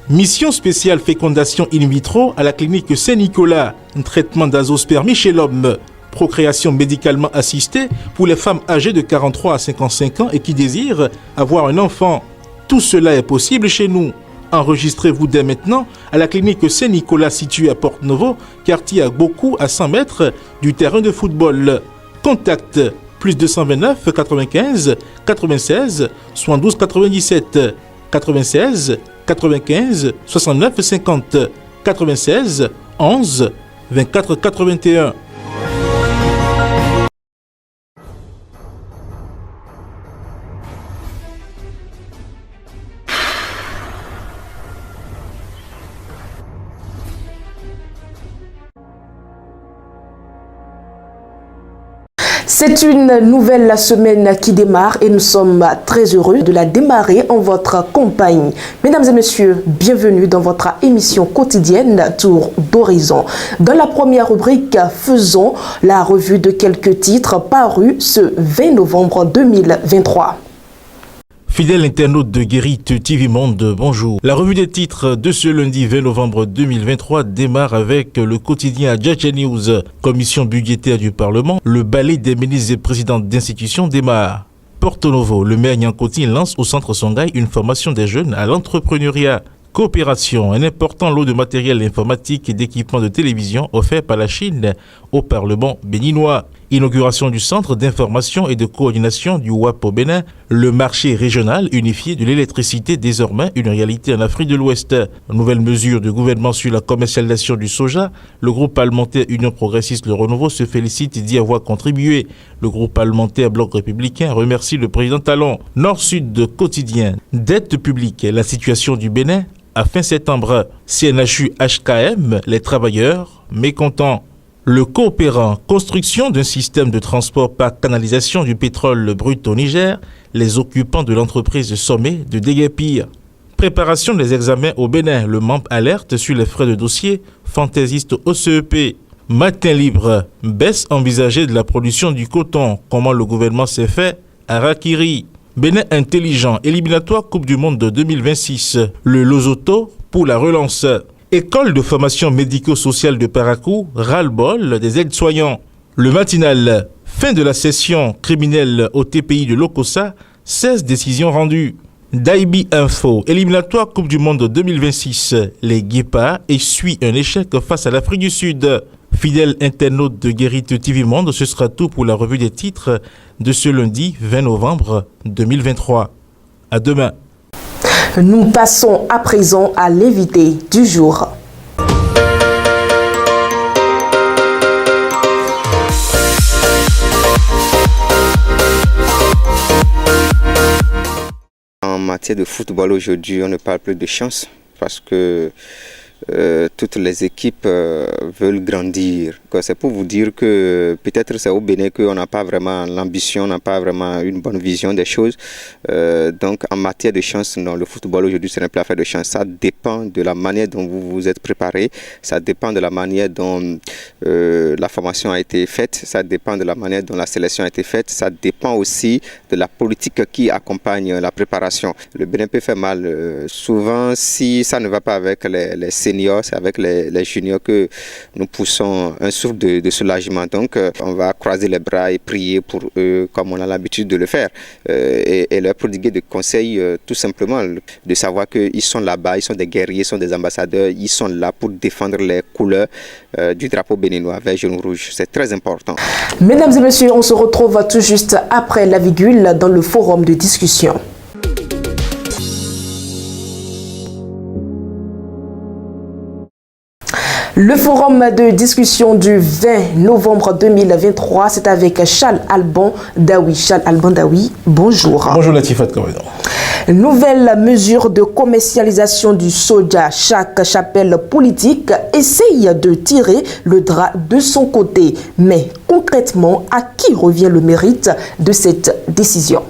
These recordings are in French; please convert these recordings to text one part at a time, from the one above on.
Mission spéciale fécondation in vitro à la clinique Saint-Nicolas. Un traitement d'azospermie chez l'homme. Procréation médicalement assistée pour les femmes âgées de 43 à 55 ans et qui désirent avoir un enfant. Tout cela est possible chez nous. Enregistrez-vous dès maintenant à la clinique Saint-Nicolas située à Porte-Novo, quartier Agbokou à 100 mètres du terrain de football. Contact plus 229 95 96 72 97 96 95 69 50 96 11 24 81. C'est une nouvelle semaine qui démarre et nous sommes très heureux de la démarrer en votre compagnie. Mesdames et messieurs, bienvenue dans votre émission quotidienne Tour d'Horizon. Dans la première rubrique, faisons la revue de quelques titres parus ce 20 novembre 2023. Fidèle internaute de Guérite TV Monde, bonjour. La revue des titres de ce lundi 20 novembre 2023 démarre avec le quotidien Adjacha News. Commission budgétaire du Parlement, le balai des ministres et présidents d'institutions démarre. Porto-Novo, le maire Nyankoti lance au centre Songhai une formation des jeunes à l'entrepreneuriat. Coopération, un important lot de matériel informatique et d'équipements de télévision offert par la Chine au Parlement béninois. Inauguration du centre d'information et de coordination du WAP au Bénin, le marché régional unifié de l'électricité désormais une réalité en Afrique de l'Ouest. Nouvelle mesure du gouvernement sur la commercialisation du soja, le groupe parlementaire Union progressiste Le Renouveau se félicite d'y avoir contribué. Le groupe parlementaire Bloc républicain remercie le président Talon. Nord-Sud quotidien, dette publique, la situation du Bénin à fin septembre. CNHU HKM, les travailleurs mécontents. Le coopérant, construction d'un système de transport par canalisation du pétrole brut au Niger, les occupants de l'entreprise Sommet de déguerpir. Préparation des examens au Bénin, le membre alerte sur les frais de dossier, fantaisiste au CEP. Matin libre, baisse envisagée de la production du coton, comment le gouvernement s'est fait, Harakiri. Bénin intelligent, éliminatoire Coupe du Monde de 2026, le Losoto pour la relance. École de formation médico-sociale de Parakou, ras-le-bol des aides-soignants. Le matinal, fin de la session criminelle au TPI de Lokossa, 16 décisions rendues. Daibi Info, éliminatoire Coupe du Monde 2026. Les Guépards essuient un échec face à l'Afrique du Sud. Fidèle internaute de Guérite TV Monde, ce sera tout pour la revue des titres de ce lundi 20 novembre 2023. À demain. Nous passons à présent à l'invité du jour. En matière de football aujourd'hui, on ne parle plus de chance parce que toutes les équipes veulent grandir. C'est pour vous dire que peut-être c'est au Bénin qu'on n'a pas vraiment l'ambition, on n'a pas vraiment une bonne vision des choses. Donc en matière de chance, non, le football aujourd'hui ce n'est plus affaire de chance. Ça dépend de la manière dont vous vous êtes préparé, ça dépend de la manière dont la formation a été faite, ça dépend de la manière dont la sélection a été faite, ça dépend aussi de la politique qui accompagne la préparation. Le Bénin peut faire mal. Souvent, si ça ne va pas avec les seniors, c'est avec les juniors que nous poussons un souffle de soulagement. Donc, on va croiser les bras et prier pour eux comme on a l'habitude de le faire. Et leur prodiguer des conseils, tout simplement, de savoir qu'ils sont là-bas, ils sont des guerriers, ils sont des ambassadeurs, ils sont là pour défendre les couleurs du drapeau béninois, vert, jaune, rouge. C'est très important. Mesdames et messieurs, on se retrouve tout juste après la virgule dans le forum de discussion. Le forum de discussion du 20 novembre 2023, c'est avec Charles Alban Daoui. Charles Alban Daoui, bonjour. Bonjour Latifat Corridon. Nouvelle mesure de commercialisation du soja. Chaque chapelle politique essaye de tirer le drap de son côté. Mais concrètement, à qui revient le mérite de cette décision?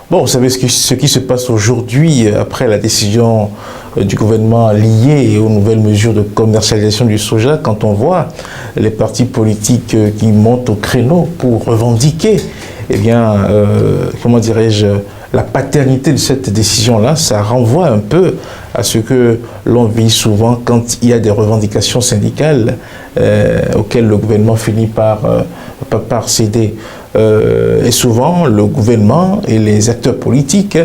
Bon, vous savez ce qui se passe aujourd'hui après la décision du gouvernement liée aux nouvelles mesures de commercialisation du soja, quand on voit les partis politiques qui montent au créneau pour revendiquer, eh bien, comment dirais-je, la paternité de cette décision-là, ça renvoie un peu à ce que l'on vit souvent quand il y a des revendications syndicales auxquelles le gouvernement finit par céder. Et souvent, le gouvernement et les acteurs politiques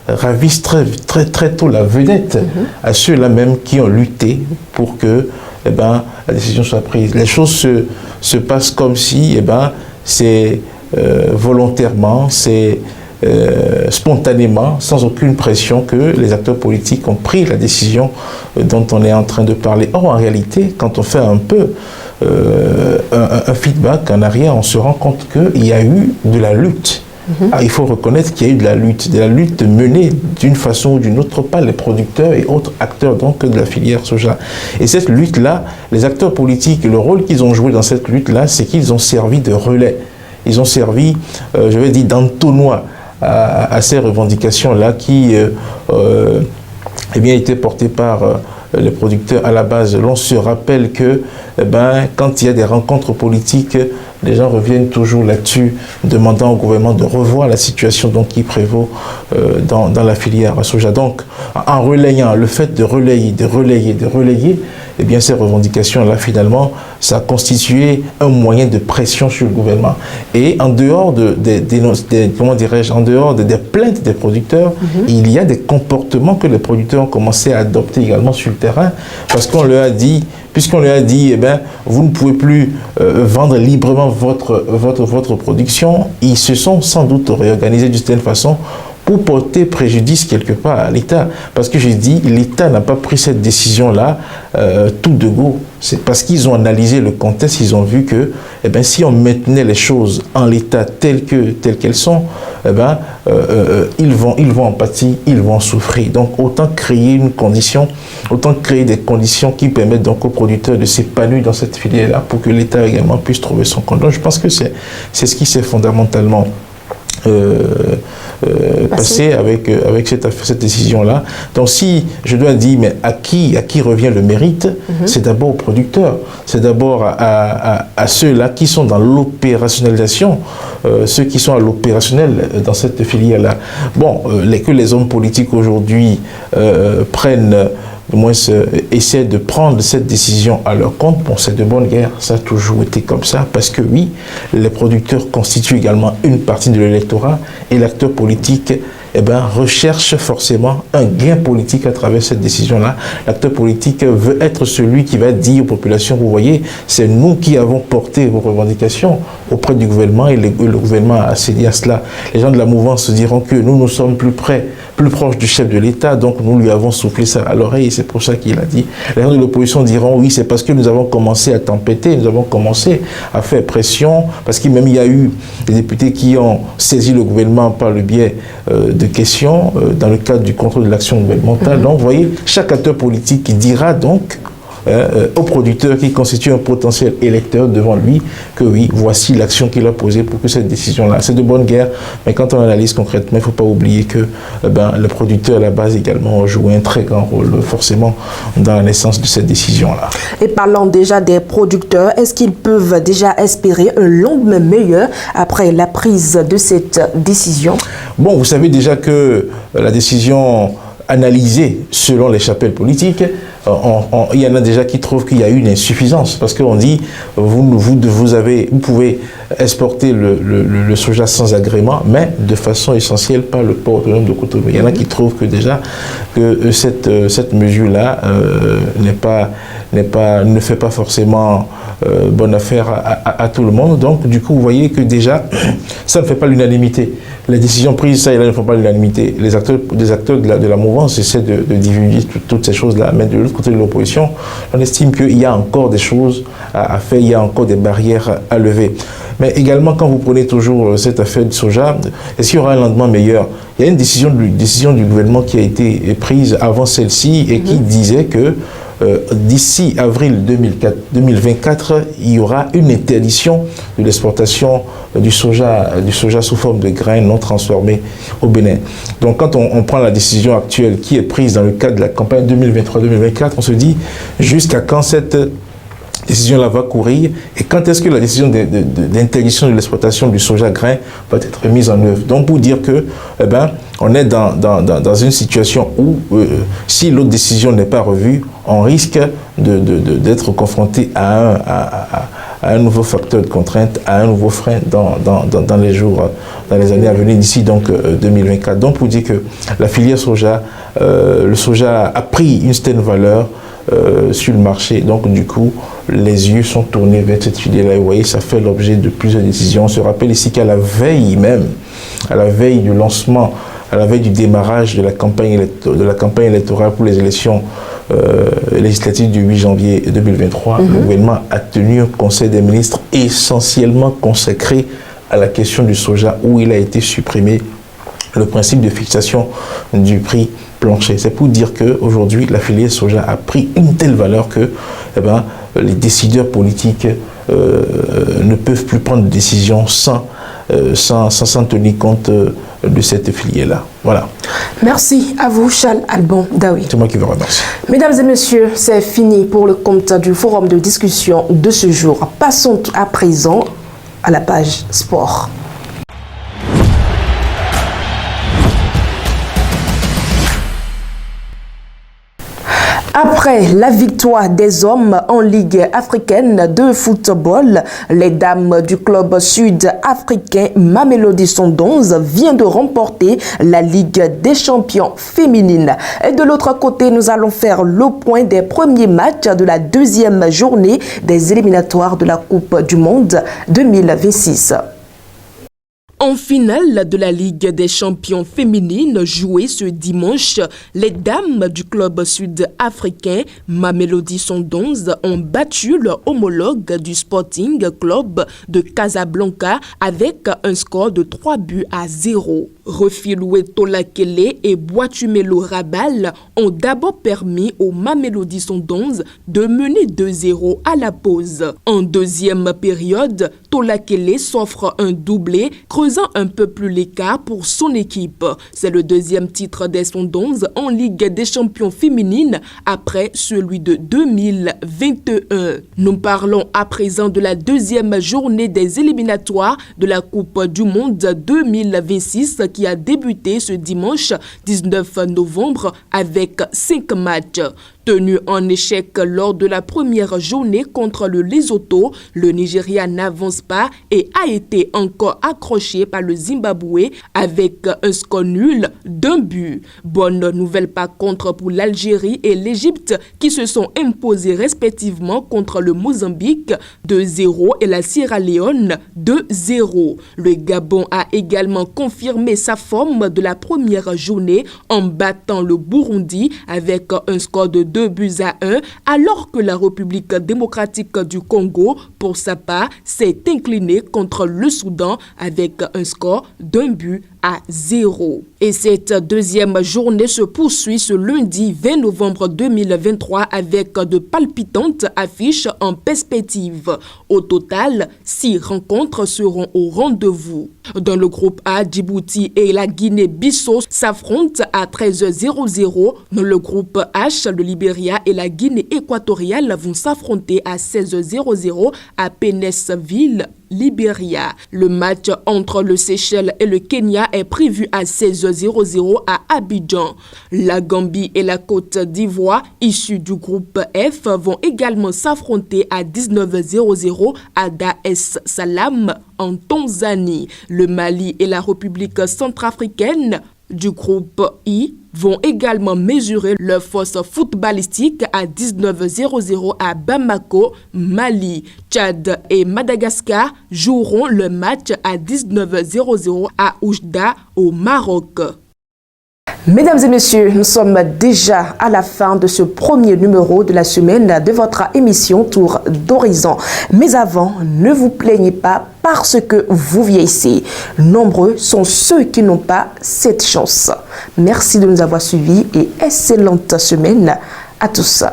ravissent très tôt la vedette à ceux-là même qui ont lutté pour que la décision soit prise. Les choses se passent comme si c'est volontairement, c'est spontanément, sans aucune pression, que les acteurs politiques ont pris la décision dont on est en train de parler. Or, en réalité, quand on fait un peu un feedback en arrière, on se rend compte qu'il y a eu de la lutte. Il faut reconnaître qu'il y a eu de la lutte menée d'une façon ou d'une autre par les producteurs et autres acteurs donc de la filière soja. Et cette lutte-là, les acteurs politiques, le rôle qu'ils ont joué dans cette lutte-là, c'est qu'ils ont servi de relais. Ils ont servi, je vais dire, d'entonnoir à ces revendications-là qui étaient portées par les producteurs à la base. L'on se rappelle que quand il y a des rencontres politiques, les gens reviennent toujours là-dessus, demandant au gouvernement de revoir la situation donc, qui prévaut dans la filière soja. Donc, en relayant, le fait de relayer, eh bien, ces revendications-là, finalement, ça a constitué un moyen de pression sur le gouvernement. Et en dehors des plaintes des producteurs, il y a des comportements que les producteurs ont commencé à adopter également sur le terrain, parce qu'on leur a dit, vous ne pouvez plus vendre librement votre production. Ils se sont sans doute réorganisés d'une certaine façon pour porter préjudice quelque part à l'État. Parce que j'ai dit, l'État n'a pas pris cette décision-là tout de go. C'est parce qu'ils ont analysé le contexte, ils ont vu que si on maintenait les choses en l'état telles qu'elles sont, ils vont en pâtir, ils vont souffrir. Donc autant créer des conditions qui permettent donc aux producteurs de s'épanouir dans cette filière-là pour que l'État également puisse trouver son compte. Donc je pense que c'est ce qui s'est fondamentalement passé avec cette décision-là. Donc si je dois dire, mais à qui revient le mérite, c'est d'abord aux producteurs, c'est d'abord à ceux-là qui sont dans l'opérationnalisation, ceux qui sont à l'opérationnel dans cette filière-là. Bon, que les hommes politiques aujourd'hui essaient de prendre cette décision à leur compte, bon, c'est de bonne guerre, ça a toujours été comme ça, parce que oui, les producteurs constituent également une partie de l'électorat et l'acteur politique recherche forcément un gain politique à travers cette décision-là. L'acteur politique veut être celui qui va dire aux populations, vous voyez, c'est nous qui avons porté vos revendications auprès du gouvernement et le gouvernement a cédé à cela. Les gens de la mouvance se diront que nous sommes plus proches du chef de l'État, donc nous lui avons soufflé ça à l'oreille et c'est pour ça qu'il a dit. Les gens de l'opposition diront oui, c'est parce que nous avons commencé à tempêter, nous avons commencé à faire pression, parce qu'il y a eu des députés qui ont saisi le gouvernement par le biais de questions dans le cadre du contrôle de l'action gouvernementale. Donc, vous voyez, chaque acteur politique qui dira donc au producteur qui constitue un potentiel électeur devant lui que oui, voici l'action qu'il a posée pour que cette décision-là, c'est de bonne guerre, mais quand on analyse concrètement, il ne faut pas oublier que le producteur à la base également a joué un très grand rôle forcément dans la naissance de cette décision-là. Et parlant déjà des producteurs, est-ce qu'ils peuvent déjà espérer un lendemain meilleur après la prise de cette décision? Bon, vous savez déjà que la décision analysée selon les chapelles politiques, il y en a déjà qui trouvent qu'il y a eu une insuffisance parce qu'on dit vous pouvez exporter le soja sans agrément, mais de façon essentielle par le port autonome de Cotonou. Il y en a qui trouvent que déjà que cette mesure-là ne fait pas forcément bonne affaire à tout le monde. Donc du coup, vous voyez que déjà ça ne fait pas l'unanimité. Les décisions prises, ça et là, ne font pas l'unanimité. Les acteurs de la mouvance essaient de divulguer toutes ces choses-là, mais de l'autre côté de l'opposition, on estime qu'il y a encore des choses à faire, il y a encore des barrières à lever. Mais également, quand vous prenez toujours cette affaire du soja, est-ce qu'il y aura un lendemain meilleur? Il y a une décision du gouvernement qui a été prise avant celle-ci et qui disait que d'ici avril 2024, il y aura une interdiction de l'exportation du soja sous forme de grains non transformés au Bénin. Donc quand on prend la décision actuelle qui est prise dans le cadre de la campagne 2023-2024, on se dit jusqu'à quand cette décision-là va courir et quand est-ce que la décision d'interdiction de l'exploitation du soja grain va être mise en œuvre. Donc pour dire que on est dans une situation où si l'autre décision n'est pas revue, on risque d'être confronté à un nouveau facteur de contrainte, à un nouveau frein dans les années à venir, d'ici donc 2024. Donc pour dire que la filière soja, le soja a pris une certaine valeur sur le marché, donc du coup les yeux sont tournés vers cette filière-là et vous voyez, ça fait l'objet de plusieurs décisions. On se rappelle ici qu'à la veille du lancement, à la veille du démarrage de la campagne électorale pour les élections législatives du 8 janvier 2023, le gouvernement a tenu un conseil des ministres essentiellement consacré à la question du soja, où il a été supprimé le principe de fixation du prix plancher. C'est pour dire qu'aujourd'hui, la filière soja a pris une telle valeur que les décideurs politiques ne peuvent plus prendre de décisions sans tenir compte de cette filière-là. Voilà. Merci à vous, Charles Alban Daoui. C'est moi qui vous remercie. Mesdames et messieurs, c'est fini pour le compte du forum de discussion de ce jour. Passons à présent à la page sport. Après la victoire des hommes en Ligue africaine de football, les dames du club sud-africain Mamelodi Sundowns viennent de remporter la Ligue des champions féminines. Et de l'autre côté, nous allons faire le point des premiers matchs de la deuxième journée des éliminatoires de la Coupe du Monde 2026. En finale de la Ligue des champions féminines jouée ce dimanche, les dames du club sud-africain Mamelodi Sundowns ont battu leur homologue du Sporting Club de Casablanca avec un score de 3-0. Refiloué Tolakele et Boitumelo Rabal ont d'abord permis aux Mamelodi Sundowns de mener 2-0 à la pause. En deuxième période, Tolakele s'offre un doublé, creusant un peu plus l'écart pour son équipe. C'est le deuxième titre des Sundowns en Ligue des champions féminines après celui de 2021. Nous parlons à présent de la deuxième journée des éliminatoires de la Coupe du Monde 2026 qui a débuté ce dimanche 19 novembre avec 5 matchs. Tenu en échec lors de la première journée contre le Lesotho, le Nigeria n'avance pas et a été encore accroché par le Zimbabwe avec un score nul d'1 but. Bonne nouvelle par contre pour l'Algérie et l'Égypte qui se sont imposés respectivement contre le Mozambique 2-0 et la Sierra Leone 2-0. Le Gabon a également confirmé sa forme de la première journée en battant le Burundi avec un score de 2-1, alors que la République démocratique du Congo, pour sa part, s'est inclinée contre le Soudan avec un score d'1-0. Et cette deuxième journée se poursuit ce lundi 20 novembre 2023 avec de palpitantes affiches en perspective. Au total, 6 rencontres seront au rendez-vous. Dans le groupe A, Djibouti et la Guinée-Bissau s'affrontent à 13h00. Dans le groupe H, le Libéria et la Guinée équatoriale vont s'affronter à 16h00 à Pénès-Ville, Libéria. Le match entre le Seychelles et le Kenya est prévu à 16h00 à Abidjan. La Gambie et la Côte d'Ivoire, issus du groupe F, vont également s'affronter à 19h00 à Dar es Salaam en Tanzanie. Le Mali et la République centrafricaine du groupe I vont également mesurer leur force footballistique à 19h00 à Bamako, Mali. Tchad et Madagascar joueront le match à 19h00 à Oujda, au Maroc. Mesdames et messieurs, nous sommes déjà à la fin de ce premier numéro de la semaine de votre émission Tour d'Horizon. Mais avant, ne vous plaignez pas parce que vous vieillissez. Nombreux sont ceux qui n'ont pas cette chance. Merci de nous avoir suivis et excellente semaine à tous.